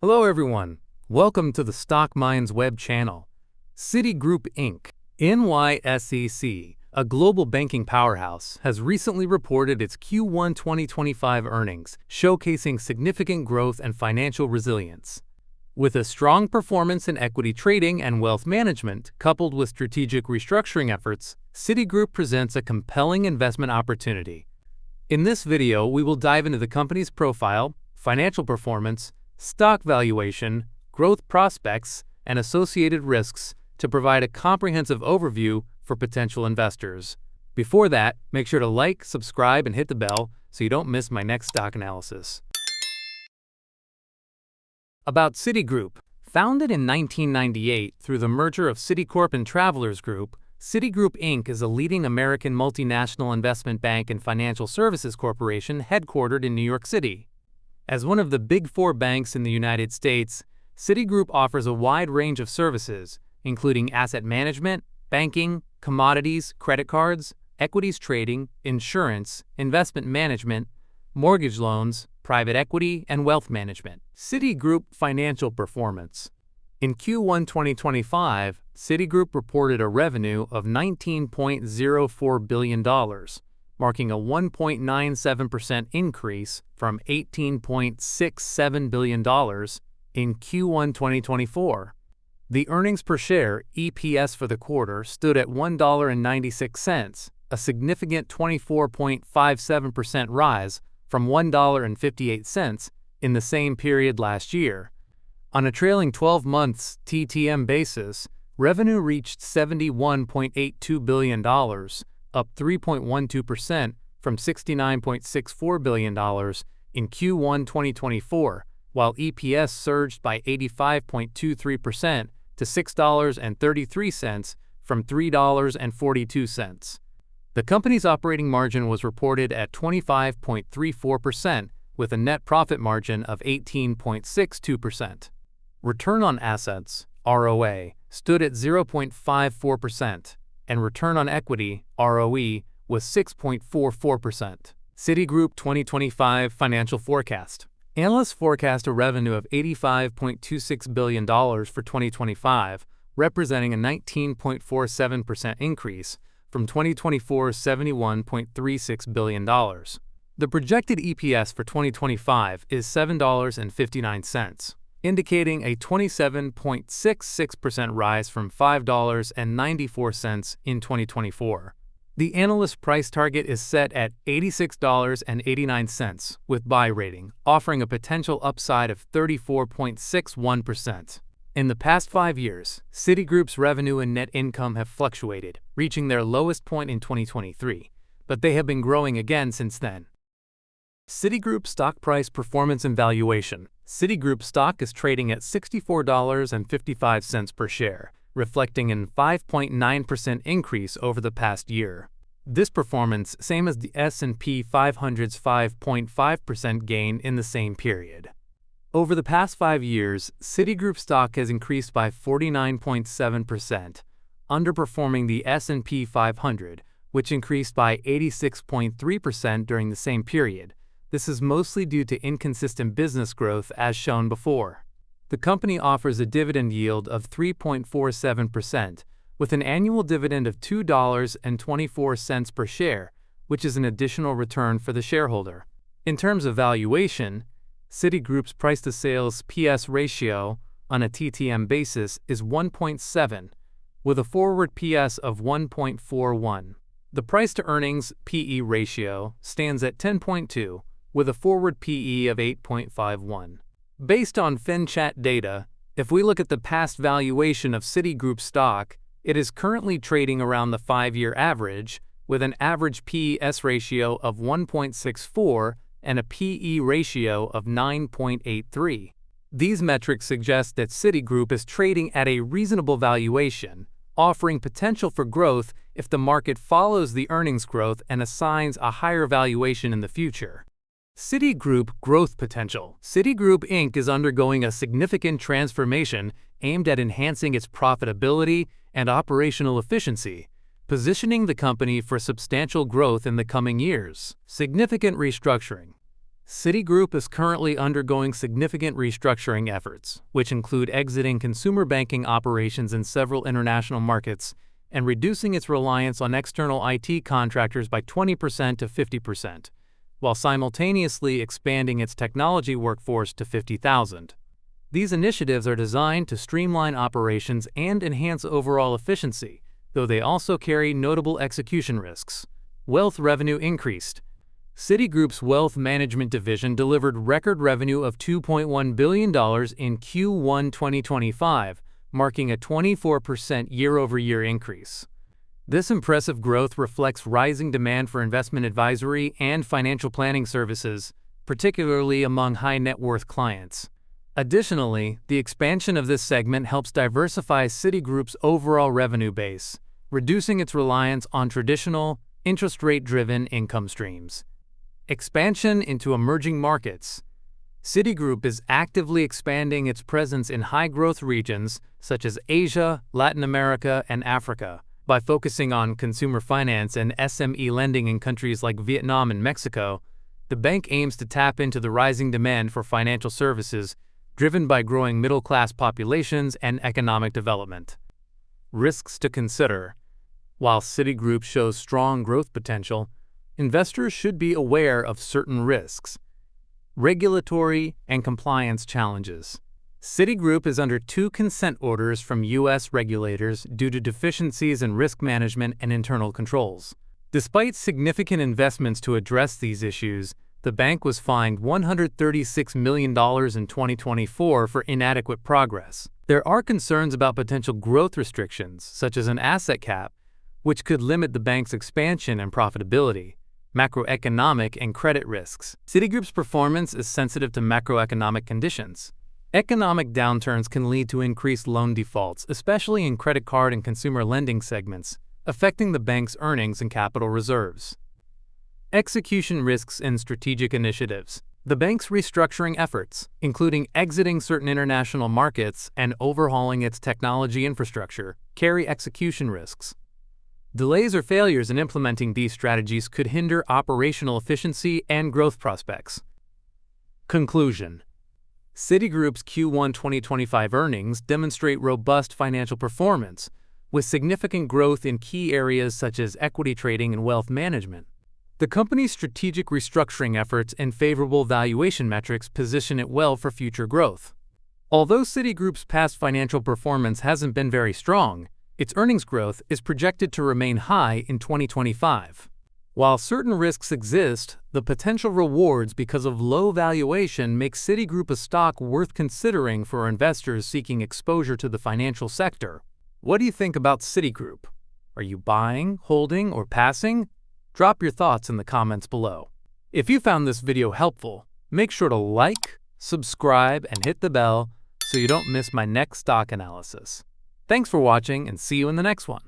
Hello everyone, welcome to the Stock Minds web channel. Citigroup Inc. NYSEC, a global banking powerhouse, has recently reported its Q1 2025 earnings, showcasing significant growth and financial resilience. With a strong performance in equity trading and wealth management, coupled with strategic restructuring efforts, Citigroup presents a compelling investment opportunity. In this video, we will dive into the company's profile, financial performance, stock valuation, growth prospects, and associated risks to provide a comprehensive overview for potential investors. Before that, make sure to like, subscribe, and hit the bell so you don't miss my next stock analysis. About Citigroup. Founded in 1998 through the merger of Citicorp and Travelers Group, Citigroup Inc. is a leading American multinational investment bank and financial services corporation headquartered in New York City. As one of the Big Four banks in the United States, Citigroup offers a wide range of services, including asset management, banking, commodities, credit cards, equities trading, insurance, investment management, mortgage loans, private equity, and wealth management. Citigroup financial performance. In Q1 2025, Citigroup reported a revenue of $19.04 billion, marking a 1.97% increase from $18.67 billion in Q1 2024. The earnings per share (EPS) for the quarter stood at $1.96, a significant 24.57% rise from $1.58 in the same period last year. On a trailing 12 months TTM basis, revenue reached $71.82 billion, up 3.12% from $69.64 billion in Q1 2024, while EPS surged by 85.23% to $6.33 from $3.42. The company's operating margin was reported at 25.34%, with a net profit margin of 18.62%. Return on assets, ROA, stood at 0.54%, and return on equity, ROE, was 6.44%. Citigroup 2025 financial forecast. Analysts forecast a revenue of $85.26 billion for 2025, representing a 19.47% increase from 2024's $71.36 billion. The projected EPS for 2025 is $7.59. Indicating a 27.66% rise from $5.94 in 2024. The analyst price target is set at $86.89 with buy rating, offering a potential upside of 34.61%. In the past 5 years, Citigroup's revenue and net income have fluctuated, reaching their lowest point in 2023, but they have been growing again since then. Citigroup stock price performance and valuation. Citigroup stock is trading at $64.55 per share, reflecting a 5.9% increase over the past year. This performance, same as the S&P 500's 5.5% gain in the same period. Over the past 5 years, Citigroup stock has increased by 49.7%, underperforming the S&P 500, which increased by 86.3% during the same period. This is mostly due to inconsistent business growth as shown before. The company offers a dividend yield of 3.47%, with an annual dividend of $2.24 per share, which is an additional return for the shareholder. In terms of valuation, Citigroup's price-to-sales PS ratio on a TTM basis is 1.7, with a forward PS of 1.41. The price-to-earnings PE ratio stands at 10.2, with a forward PE of 8.51. Based on FinChat data, if we look at the past valuation of Citigroup stock, it is currently trading around the 5-year average, with an average PES ratio of 1.64 and a PE ratio of 9.83. These metrics suggest that Citigroup is trading at a reasonable valuation, offering potential for growth if the market follows the earnings growth and assigns a higher valuation in the future. Citigroup growth potential. Citigroup Inc. is undergoing a significant transformation aimed at enhancing its profitability and operational efficiency, positioning the company for substantial growth in the coming years. Significant restructuring. Citigroup is currently undergoing significant restructuring efforts, which include exiting consumer banking operations in several international markets and reducing its reliance on external IT contractors by 20% to 50%, while simultaneously expanding its technology workforce to 50,000. These initiatives are designed to streamline operations and enhance overall efficiency, though they also carry notable execution risks. Wealth revenue increased. Citigroup's wealth management division delivered record revenue of $2.1 billion in Q1 2025, marking a 24% year-over-year increase. This impressive growth reflects rising demand for investment advisory and financial planning services, particularly among high-net-worth clients. Additionally, the expansion of this segment helps diversify Citigroup's overall revenue base, reducing its reliance on traditional, interest-rate-driven income streams. Expansion into emerging markets. Citigroup is actively expanding its presence in high-growth regions such as Asia, Latin America, and Africa. By focusing on consumer finance and SME lending in countries like Vietnam and Mexico, the bank aims to tap into the rising demand for financial services driven by growing middle-class populations and economic development. Risks to consider. While Citigroup shows strong growth potential, investors should be aware of certain risks. Regulatory and compliance challenges. Citigroup is under 2 consent orders from U.S. regulators due to deficiencies in risk management and internal controls. Despite significant investments to address these issues, the bank was fined $136 million in 2024 for inadequate progress. There are concerns about potential growth restrictions, such as an asset cap, which could limit the bank's expansion and profitability. Macroeconomic and credit risks. Citigroup's performance is sensitive to macroeconomic conditions. Economic downturns can lead to increased loan defaults, especially in credit card and consumer lending segments, affecting the bank's earnings and capital reserves. Execution risks and strategic initiatives. The bank's restructuring efforts, including exiting certain international markets and overhauling its technology infrastructure, carry execution risks. Delays or failures in implementing these strategies could hinder operational efficiency and growth prospects. Conclusion. Citigroup's Q1 2025 earnings demonstrate robust financial performance, with significant growth in key areas such as equity trading and wealth management. The company's strategic restructuring efforts and favorable valuation metrics position it well for future growth. Although Citigroup's past financial performance hasn't been very strong, its earnings growth is projected to remain high in 2025. While certain risks exist, the potential rewards because of low valuation make Citigroup a stock worth considering for investors seeking exposure to the financial sector. What do you think about Citigroup? Are you buying, holding, or passing? Drop your thoughts in the comments below. If you found this video helpful, make sure to like, subscribe, and hit the bell so you don't miss my next stock analysis. Thanks for watching and see you in the next one.